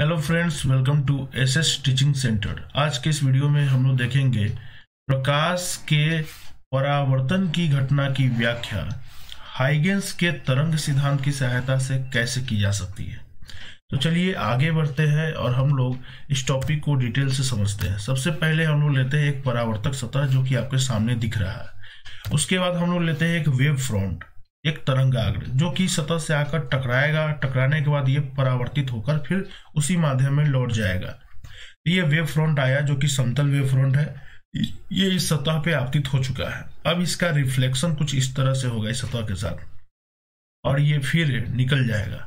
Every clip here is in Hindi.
Hello friends, welcome to SS teaching centre. आज के इस वीडियो में हम लोग देखेंगे प्रकाश के परावर्तन की घटना की व्याख्या हाइगेंस के तरंग सिद्धांत की सहायता से कैसे की जा सकती है। तो चलिए आगे बढ़ते हैं और हम लोग इस टॉपिक को डिटेल से समझते हैं। सबसे पहले हम लोग लेते हैं एक परावर्तक सतह जो कि आपके सामने दिख रहा है। उसके बाद हम लोग लेते हैं एक वेव फ्रंट, एक तरंगाग्र जो कि सतह से आकर टकराएगा। टकराने के बाद ये परावर्तित होकर फिर उसी माध्यम में लौट जाएगा। ये वेव फ्रंट आया जो कि समतल वेव फ्रंट है। ये इस सतह पे आपतित हो चुका है। अब इसका रिफ्लेक्शन कुछ इस तरह से होगा इस सतह के साथ और ये फिर निकल जाएगा।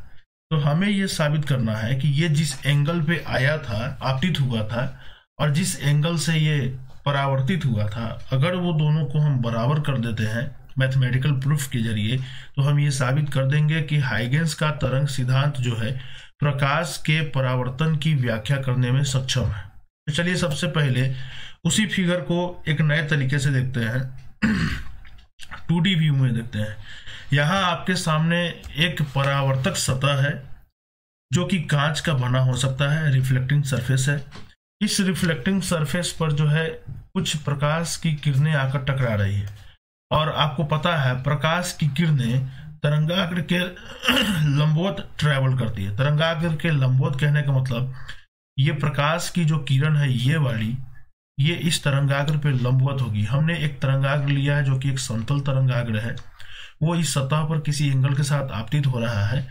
तो हमें ये साबित करना है कि ये जिस एंगल पे आया था, आपतित हुआ था, और जिस एंगल से ये परावर्तित हुआ था, अगर वो दोनों को हम बराबर कर देते हैं मैथमेटिकल प्रूफ के जरिए, तो हम ये साबित कर देंगे कि हाइगेंस का तरंग सिद्धांत जो है प्रकाश के परावर्तन की व्याख्या करने में सक्षम है। तो चलिए सबसे पहले उसी फिगर को एक नए तरीके से देखते हैं, 2D व्यू में देखते हैं। यहाँ आपके सामने एक परावर्तक सतह है जो कि कांच का बना हो सकता है, रिफ्लेक्टिंग सरफेस है। इस रिफ्लेक्टिंग सरफेस पर जो है कुछ प्रकाश की किरणें आकर टकरा रही है और आपको पता है प्रकाश की किरणें तरंगाग्र के लंबवत ट्रैवल करती है। तरंगाग्र के लंबवत कहने का मतलब ये प्रकाश की जो किरण है ये वाली, ये इस तरंगाग्र पे लंबवत होगी। हमने एक तरंगाग्र लिया है जो कि एक समतल तरंगाग्र है। वो इस सतह पर किसी एंगल के साथ आपतित हो रहा है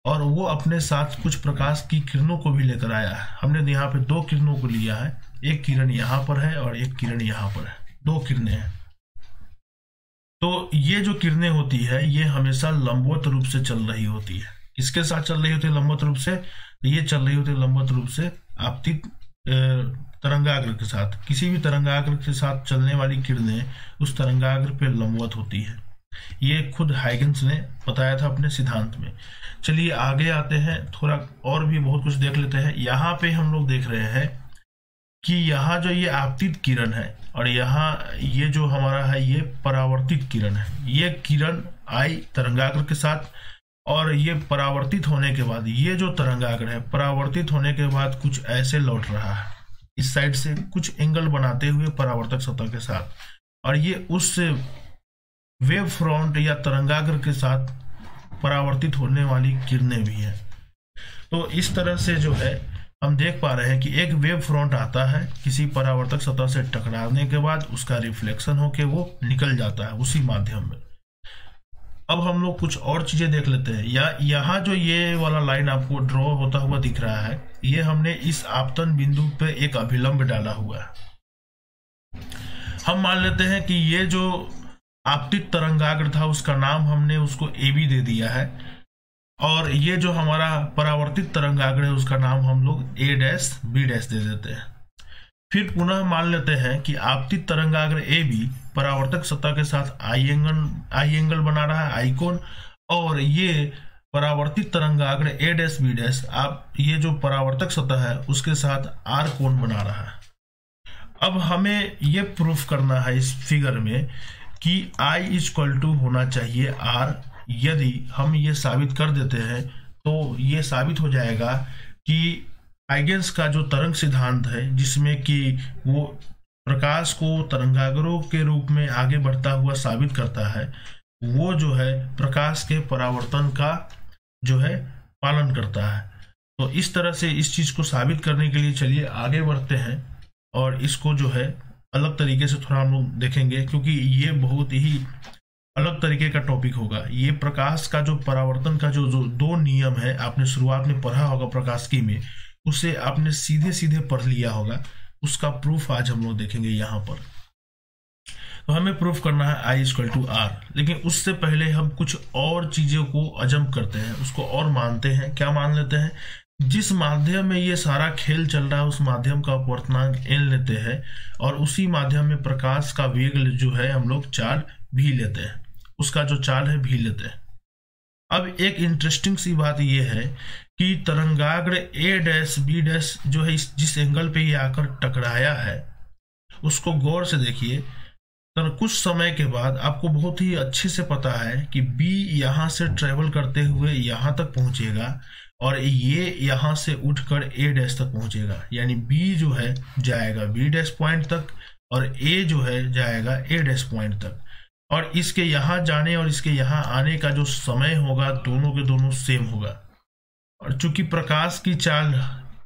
और वो अपने साथ कुछ प्रकाश की किरणों को भी लेकर आया है। हमने यहाँ पे दो किरणों को लिया है, एक किरण यहाँ पर है और एक किरण यहाँ पर है, दो किरणें हैं। तो ये जो किरणें होती है ये हमेशा लंबवत रूप से चल रही होती है। किसके साथ चल रही होती है लंबवत रूप से? तो ये चल रही होती है लंबवत रूप से आपतित तरंगाग्र के साथ। किसी भी तरंगाग्र के साथ चलने वाली किरणें उस तरंगाग्र पे लंबवत होती है। ये खुद हाइगेंस ने बताया था अपने सिद्धांत में। चलिए आगे आते हैं, थोड़ा और भी बहुत कुछ देख लेते हैं। यहाँ पे हम लोग देख रहे हैं कि यहाँ जो ये आपतित किरण है और यहाँ ये जो हमारा है ये परावर्तित किरण है। ये किरण आई तरंगाग्र के साथ और ये परावर्तित होने के बाद ये जो तरंगाग्र है परावर्तित होने के बाद कुछ ऐसे लौट रहा है, इस साइड से कुछ एंगल बनाते हुए परावर्तक सतह के साथ, और ये उस वेव फ्रंट या तरंगाग्र के साथ परावर्तित होने वाली किरणें भी है। तो इस तरह से जो है हम देख पा रहे हैं कि एक वेव फ्रंट आता है, किसी परावर्तक सतह से टकराने के बाद उसका रिफ्लेक्शन होके वो निकल जाता है उसी माध्यम में। अब हम लोग कुछ और चीजें देख लेते हैं। यहाँ जो ये वाला लाइन आपको ड्रॉ होता हुआ दिख रहा है, ये हमने इस आपतन बिंदु पे एक अभिलंब डाला हुआ है। हम मान लेते हैं कि ये जो आपतित तरंगाग्र था उसका नाम हमने उसको AB दे दिया है और ये जो हमारा परावर्तित तरंगाग्र है उसका नाम हम लोग A', B' दे देते हैं। फिर पुनः मान लेते हैं कि आपतित तरंगाग्र AB परावर्तक सतह के साथ आई एंगल बना रहा है, आई कोण, और ये परावर्तित तरंगाग्र A', B', आप ये जो परावर्तक सतह है उसके साथ R कोण बना रहा है। अब हमें ये प्रूफ करना है इस फिगर में कि I इक्वल टू होना चाहिए R। यदि हम ये साबित कर देते हैं तो ये साबित हो जाएगा कि हाइगेंस का जो तरंग सिद्धांत है जिसमें कि वो प्रकाश को तरंगाग्रों के रूप में आगे बढ़ता हुआ साबित करता है, वो जो है प्रकाश के परावर्तन का जो है पालन करता है। तो इस तरह से इस चीज को साबित करने के लिए चलिए आगे बढ़ते हैं और इसको जो है अलग तरीके से थोड़ा हम लोग देखेंगे, क्योंकि ये बहुत ही अलग तरीके का टॉपिक होगा। ये प्रकाश का जो परावर्तन का जो दो नियम है आपने शुरुआत में पढ़ा होगा प्रकाशिकी में, उसे आपने सीधे सीधे पढ़ लिया होगा। उसका प्रूफ आज हम लोग देखेंगे यहाँ पर। तो हमें प्रूफ करना है I इक्वल टू R, लेकिन उससे पहले हम कुछ और चीजों को अजम करते हैं, उसको और मानते हैं। क्या मान लेते हैं? जिस माध्यम में ये सारा खेल चल रहा है उस माध्यम का अपवर्तनांक n लेते हैं और उसी माध्यम में प्रकाश का वेग जो है हम लोग चाल भी लेते हैं, उसका जो चाल है भी लेते हैं। अब एक इंटरेस्टिंग सी बात यह है कि तरंगाग्र A', B' जो है जिस एंगल पे ये आकर टकराया है उसको गौर से देखिए। तो कुछ समय के बाद आपको बहुत ही अच्छे से पता है कि B यहाँ से ट्रेवल करते हुए यहाँ तक पहुंचेगा और ये यहां से उठकर ए डैश तक पहुंचेगा, यानी बी जो है जाएगा बी डैश पॉइंट तक और ए जो है जाएगा ए डैश पॉइंट तक। और इसके यहां जाने और इसके यहां आने का जो समय होगा दोनों के दोनों सेम होगा। और चूंकि प्रकाश की चाल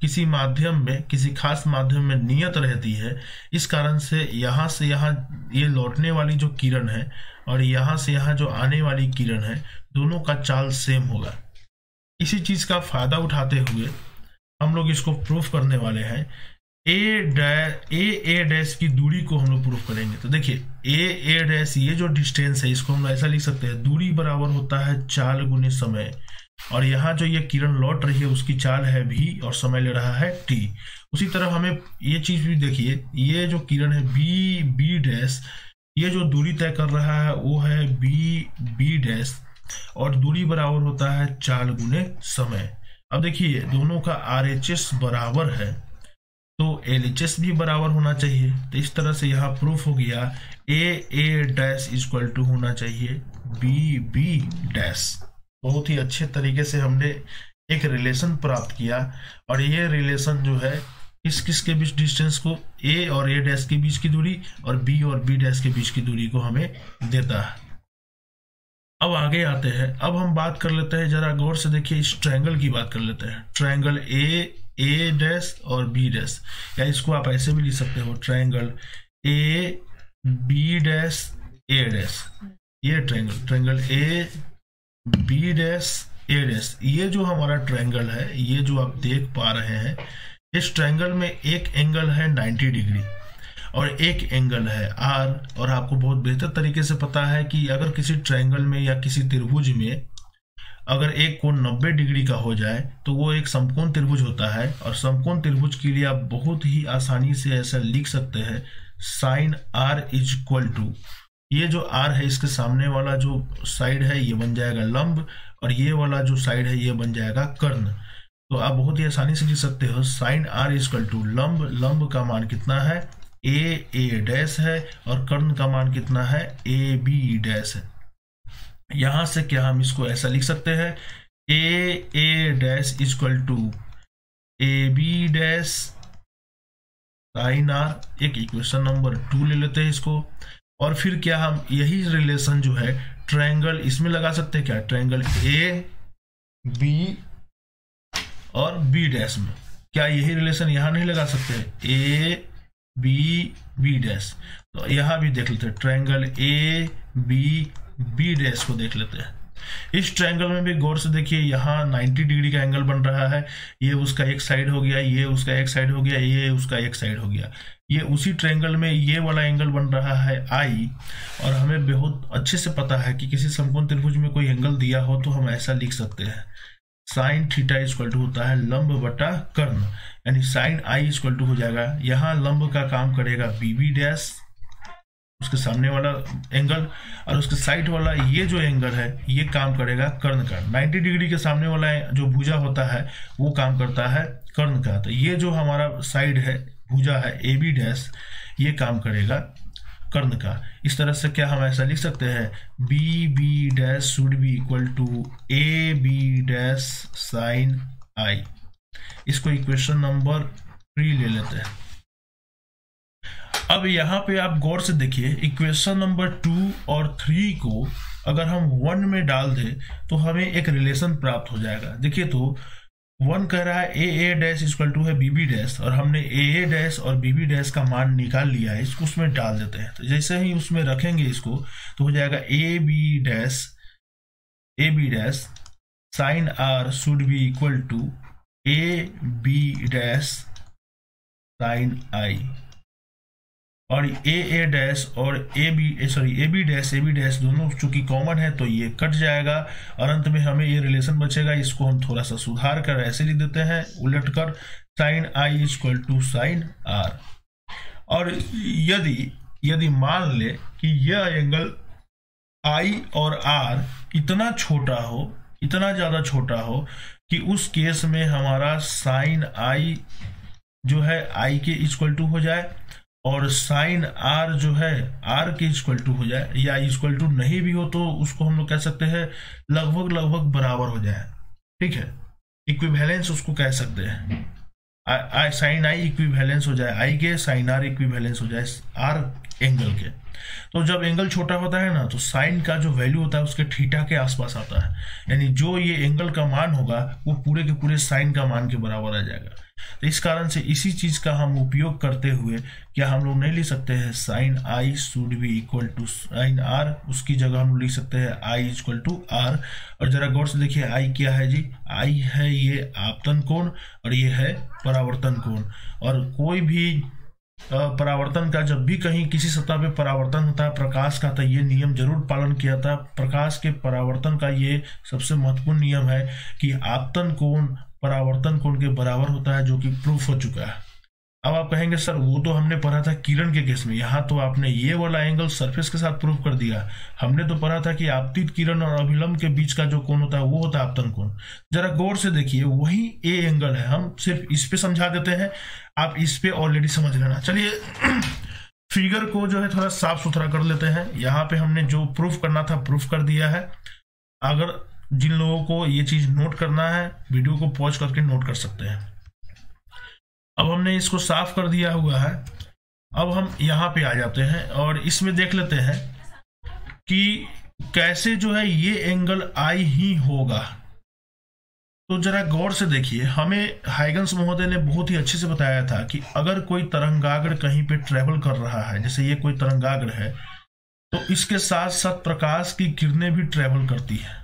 किसी माध्यम में, किसी खास माध्यम में नियत रहती है, इस कारण से यहाँ ये लौटने वाली जो किरण है और यहाँ से यहाँ जो आने वाली किरण है, दोनों का चाल सेम होगा। इसी चीज का फायदा उठाते हुए हम लोग इसको प्रूफ करने वाले हैं। ए डैश की दूरी को हम लोग प्रूफ करेंगे। तो देखिए ए डैश, ये जो डिस्टेंस है इसको हम ऐसा लिख सकते हैं, दूरी बराबर होता है चाल गुने समय। और यहाँ जो ये किरण लौट रही है उसकी चाल है v और समय ले रहा है t। उसी तरह हमें ये चीज भी देखिए, ये जो किरण है बी डैश, ये जो दूरी तय कर रहा है वो है बी डैश और दूरी बराबर होता है चाल गुने समय। अब देखिए दोनों का RHS बराबर है तो LHS भी बराबर होना चाहिए। तो इस तरह से यहाँ प्रूफ हो गया ए डैश इक्वल टू होना चाहिए बी डैश। बहुत ही अच्छे तरीके से हमने एक रिलेशन प्राप्त किया और ये रिलेशन जो है किस के बीच डिस्टेंस को, ए और ए डैश के बीच की दूरी और बी डैश के बीच की दूरी को हमें देता है। अब आगे आते हैं, अब हम बात कर लेते हैं, जरा गौर से देखिए इस ट्रायंगल की बात कर लेते हैं। ट्रायंगल ए डैश और बी डैश, या इसको आप ऐसे भी लिख सकते हो triangle A B dash A dash. ये triangle A B dash A dash, ये जो हमारा ट्रायंगल है, ये जो आप देख पा रहे हैं, इस ट्रायंगल में एक एंगल है 90 डिग्री और एक एंगल है R। और आपको बहुत बेहतर तरीके से पता है कि अगर किसी ट्रायंगल में या किसी त्रिभुज में अगर एक कोण 90 डिग्री का हो जाए तो वो एक समकोण त्रिभुज होता है। और समकोण त्रिभुज के लिए आप बहुत ही आसानी से ऐसा लिख सकते हैं, साइन R इक्वल टू, ये जो R है इसके सामने वाला जो साइड है ये बन जाएगा लंब और ये वाला जो साइड है ये बन जाएगा कर्ण। तो आप बहुत ही आसानी से लिख सकते हो साइन R इक्वल टू लंब का मान कितना है ए डैश है और कर्ण का मान कितना है बी डैश है। यहां से क्या हम इसको ऐसा लिख सकते हैं, A dash equal to B dash sign R। एक इक्वेशन नंबर 2 ले लेते हैं इसको। और फिर क्या हम यही रिलेशन जो है ट्रायंगल इसमें लगा सकते हैं, क्या ट्रायंगल ए बी और बी डैश में, क्या यही रिलेशन यहां नहीं लगा सकते हैं, ए बी डैश। तो यहां भी देख लेते हैं ट्रायंगल ए बी डैश को देख लेते हैं। इस ट्रायंगल में भी गौर से देखिए, यहाँ 90 डिग्री का एंगल बन रहा है, ये उसका एक साइड हो गया, ये उसका एक साइड हो गया, ये उसका एक साइड हो गया। ये उसी ट्रायंगल में ये वाला एंगल बन रहा है I। और हमें बहुत अच्छे से पता है कि किसी समकोण त्रिभुज में कोई एंगल दिया हो तो हम ऐसा लिख सकते हैं, साइन थीटा इक्वल टू होता है लंब बटा कर्ण, यानी साइन I इक्वल टू हो जाएगा, यहाँ लंब का काम करेगा बी डैश, उसके सामने वाला एंगल, और उसके साइड वाला ये जो एंगल है ये काम करेगा कर्ण का। 90 डिग्री के सामने वाला जो भुजा होता है वो काम करता है कर्ण का। तो ये जो हमारा साइड है, भुजा है ए बी डैश, ये काम करेगा कर्ण का। इस तरह से क्या हम ऐसा लिख सकते हैं, B dash should be equal to A B dash sine I। इसको इक्वेशन नंबर 3 ले लेते हैं। अब यहाँ पे आप गौर से देखिए, इक्वेशन नंबर 2 और 3 को अगर हम 1 में डाल दें तो हमें एक रिलेशन प्राप्त हो जाएगा। देखिए तो 1 कह रहा है ए डैश इक्वल टू है बी डैश, और हमने ए डैश और बी डैश का मान निकाल लिया है, इसको उसमें डाल देते हैं। तो जैसे ही उसमें रखेंगे इसको तो हो जाएगा A B dash sign R should be equal to A B dash sine I। और ए डैश और ए बी डैश दोनों चूंकि कॉमन है तो ये कट जाएगा और अंत में हमें ये रिलेशन बचेगा। इसको हम थोड़ा सा सुधार कर ऐसे लिख देते हैं उलट कर, sine I equal to sine R। और यदि मान ले कि यह एंगल I और R इतना छोटा हो, इतना ज्यादा छोटा हो कि उस केस में हमारा साइन I जो है I के इक्वल टू हो जाए और साइन R जो है R के इक्वल टू हो जाए, या इक्वल टू नहीं भी हो तो उसको हम लोग कह सकते हैं लगभग बराबर हो जाए। ठीक है, इक्विवेलेंस उसको कह सकते हैं। साइन आई इक्विवेलेंस हो जाए आई के, साइन आर इक्विवेलेंस हो जाए आर एंगल के। तो जब एंगल छोटा होता है ना, तो साइन का जो वैल्यू होता है उसके थीटा के आसपास आता है, यानी जो ये एंगल का मान होगा वो पूरे के पूरे साइन का मान के बराबर आ जाएगा। तो इस कारण से इसी चीज का हम उपयोग करते हुए क्या हम लोग नहीं लिख सकते हैं sine I should be equal to sine R, उसकी जगह हम लिख सकते हैं आई इक्वल टू आर। और जरा गौर से देखिए आई क्या है जी, आई है ये आपतन कोण और ये है परावर्तन कोण। और कोई भी परावर्तन का जब भी कहीं किसी सतह पे परावर्तन होता है प्रकाश का, तो ये नियम जरूर पालन किया था। प्रकाश के परावर्तन का ये सबसे महत्वपूर्ण नियम है कि आपतन कोण परावर्तन कोण के बराबर होता है, जो कि प्रूफ हो चुका है। अब आप कहेंगे सर वो तो हमने पढ़ा था किरण के केस में, यहाँ तो आपने ये वाला एंगल सरफेस के साथ प्रूफ कर दिया। हमने तो पढ़ा था कि आपतित किरण और अभिलंब के बीच का जो कोण होता है वो होता है आपतन कोण। जरा गौर से देखिए वही ए एंगल है, हम सिर्फ इस पे समझा देते हैं, आप इस पे ऑलरेडी समझ लेना। चलिए फिगर को जो है थोड़ा साफ सुथरा कर लेते हैं। यहाँ पे हमने जो प्रूफ करना था प्रूफ कर दिया है। अगर जिन लोगों को ये चीज नोट करना है वीडियो को पॉज करके नोट कर सकते हैं। अब हमने इसको साफ कर दिया हुआ है। अब हम यहाँ पे आ जाते हैं और इसमें देख लेते हैं कि कैसे जो है ये एंगल आई ही होगा। तो जरा गौर से देखिए, हमें हाइगन्स महोदय ने बहुत ही अच्छे से बताया था कि अगर कोई तरंगाग्र कहीं पे ट्रेवल कर रहा है, जैसे ये कोई तरंगाग्र है, तो इसके साथ साथ प्रकाश की किरणें भी ट्रेवल करती है।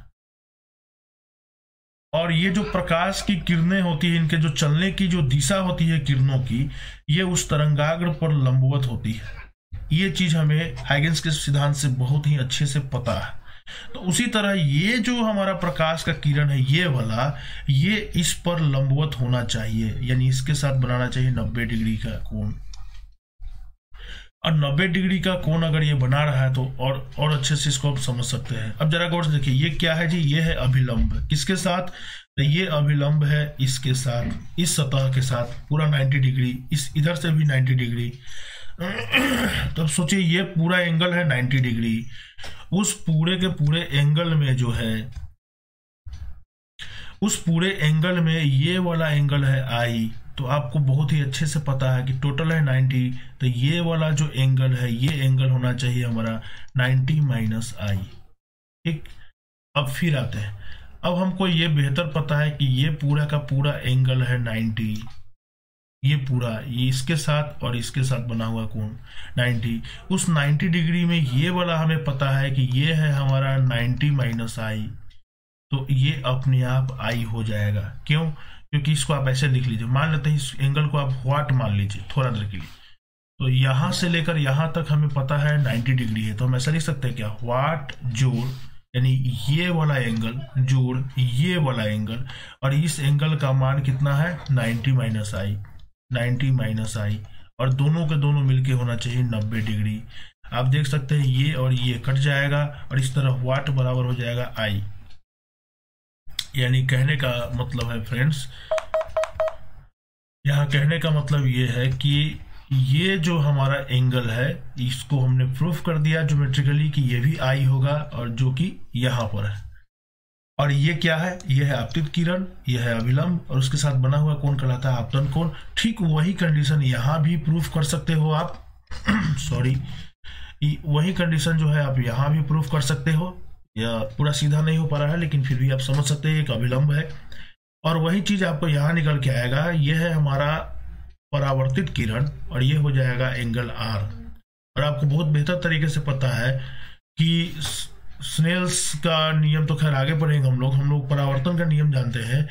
और ये जो प्रकाश की किरणें होती है, इनके जो चलने की जो दिशा होती है किरणों की, ये उस तरंगाग्र पर लंबवत होती है। ये चीज हमें हाइगन्स के सिद्धांत से बहुत ही अच्छे से पता है। तो उसी तरह ये जो हमारा प्रकाश का किरण है ये वाला, ये इस पर लंबवत होना चाहिए, यानी इसके साथ बनाना चाहिए 90 डिग्री का कोण। और 90 डिग्री का कोण अगर ये बना रहा है तो और अच्छे से इसको आप समझ सकते हैं। अब जरा गौर से देखिए ये क्या है जी, ये है अभिलंब। किसके साथ? तो ये अभिलंब है इसके साथ, इस सतह के साथ पूरा 90 डिग्री, इस इधर से भी 90 डिग्री। तो सोचिए ये पूरा एंगल है 90 डिग्री। उस पूरे के पूरे एंगल में जो है, उस पूरे एंगल में ये वाला एंगल है आई। तो आपको बहुत ही अच्छे से पता है कि टोटल है 90, तो ये वाला जो एंगल है ये एंगल होना चाहिए हमारा 90 माइनस आई। ठीक, अब फिर आते हैं। अब हमको ये बेहतर पता है कि ये पूरा का पूरा एंगल है 90, ये पूरा ये इसके साथ और इसके साथ बना हुआ कोण 90। उस 90 डिग्री में ये वाला हमें पता है कि ये है हमारा 90 माइनस आई। तो ये अपने आप आई हो जाएगा। क्यों? क्योंकि इसको आप ऐसे लिख लीजिए, मान लेते हैं इस एंगल को आप व्हाट मान लीजिए थोड़ा देर के लिए। तो यहां से लेकर यहां तक हमें पता है 90 डिग्री है, तो हम ऐसा लिख सकते हैं क्या, व्हाट जोड़ यानी ये वाला एंगल जोड़ ये वाला एंगल, और इस एंगल का मान कितना है 90 माइनस आई, 90 माइनस आई, और दोनों के दोनों मिलके होना चाहिए 90 डिग्री। आप देख सकते हैं ये और ये कट जाएगा और इस तरह व्हाट बराबर हो जाएगा आई। यानी कहने का मतलब है फ्रेंड्स, यहाँ कहने का मतलब ये है कि ये जो हमारा एंगल है इसको हमने प्रूफ कर दिया ज्योमेट्रिकली कि ये भी आई होगा, और जो कि यहाँ पर है। और ये क्या है, ये है आपतित किरण, ये है अभिलंब, और उसके साथ बना हुआ कोण कहलाता है आपतन कोण। ठीक वही कंडीशन यहाँ भी प्रूफ कर सकते हो आप सॉरी, वही कंडीशन जो है आप यहाँ भी प्रूफ कर सकते हो। या पूरा सीधा नहीं हो पा रहा है लेकिन फिर भी आप समझ सकते हैं एक अभिलंब है, और वही चीज आपको यहाँ निकल के आएगा। ये है हमारा परावर्तित किरण और ये हो जाएगा एंगल आर। और आपको बहुत बेहतर तरीके से पता है कि स्नेल्स का नियम तो खैर आगे पढ़ेंगे हम लोग परावर्तन का नियम जानते हैं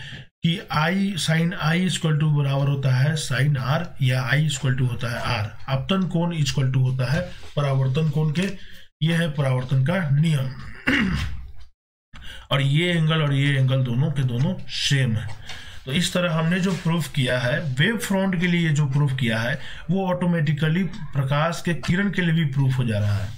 कि आई साइन आई इक्वल टू बराबर होता है साइन आर, या आई इक्वल टू होता है आर। आपतन कोण इक्वल टू होता है परावर्तन कोण के। ये है परावर्तन का नियम। और ये एंगल दोनों के दोनों सेम है। तो इस तरह हमने जो प्रूफ किया है वेव फ्रंट के लिए, जो प्रूफ किया है वो ऑटोमेटिकली प्रकाश के किरण के लिए भी प्रूफ हो जा रहा है।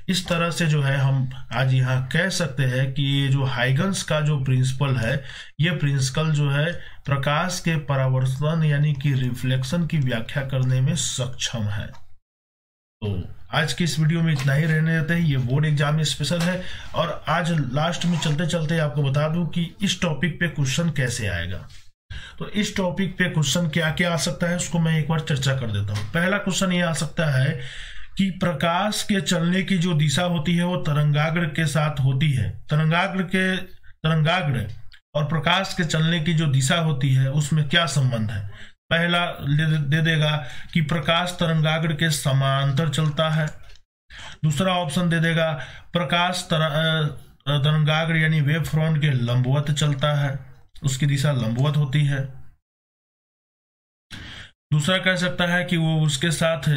इस तरह से जो है हम आज यहाँ कह सकते हैं कि ये जो हाइगन्स का जो प्रिंसिपल है, ये प्रिंसिपल जो है प्रकाश के परावर्तन यानी कि रिफ्लेक्शन की व्याख्या करने में सक्षम है। तो आज की इस वीडियो में इतना ही रहने देते हैं। ये बोर्ड एग्जाम स्पेशल है और आज लास्ट में चलते चलते आपको बता दूं कि इस टॉपिक पे क्वेश्चन कैसे आएगा। तो इस टॉपिक पे क्वेश्चन क्या क्या आ सकता है उसको मैं एक बार चर्चा कर देता हूँ। पहला क्वेश्चन ये आ सकता है कि प्रकाश के चलने की जो दिशा होती है वो तरंगाग्र के साथ होती है। तरंगाग्र और प्रकाश के चलने की जो दिशा होती है उसमें क्या संबंध है। पहला दे देगा कि प्रकाश तरंगाग्र के समांतर चलता है। दूसरा ऑप्शन दे देगा प्रकाश तरंगाग्र यानी वेव फ्रंट के लंबवत चलता है, उसकी दिशा लंबवत होती है। दूसरा कह सकता है कि वो उसके साथ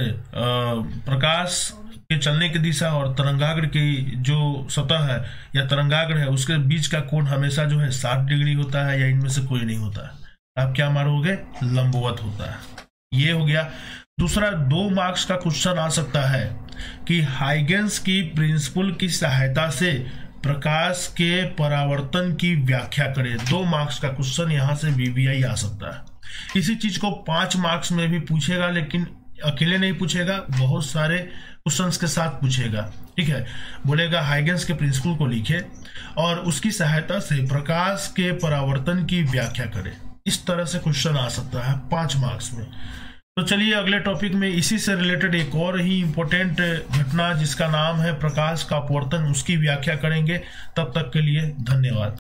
प्रकाश के चलने की दिशा और तरंगाग्र की जो सतह है या तरंगाग्र है उसके बीच का कोण हमेशा जो है 60 डिग्री होता है या इनमें से कोई नहीं होता है। आप क्या मारोगे, लंबवत होता है। ये हो गया। दूसरा 2 मार्क्स का क्वेश्चन आ सकता है कि हाइगेंस की प्रिंसिपल की सहायता से प्रकाश के परावर्तन की व्याख्या करें। 2 मार्क्स का क्वेश्चन यहां से VVI आ सकता है। इसी चीज को 5 मार्क्स में भी पूछेगा, लेकिन अकेले नहीं पूछेगा, बहुत सारे क्वेश्चंस के साथ पूछेगा। ठीक है, बोलेगा हाइगेंस के प्रिंसिपल को लिखे और उसकी सहायता से प्रकाश के परावर्तन की व्याख्या करें। इस तरह से क्वेश्चन आ सकता है 5 मार्क्स में। तो चलिए अगले टॉपिक में इसी से रिलेटेड एक और ही इंपॉर्टेंट घटना जिसका नाम है प्रकाश का अपवर्तन, उसकी व्याख्या करेंगे। तब तक के लिए धन्यवाद।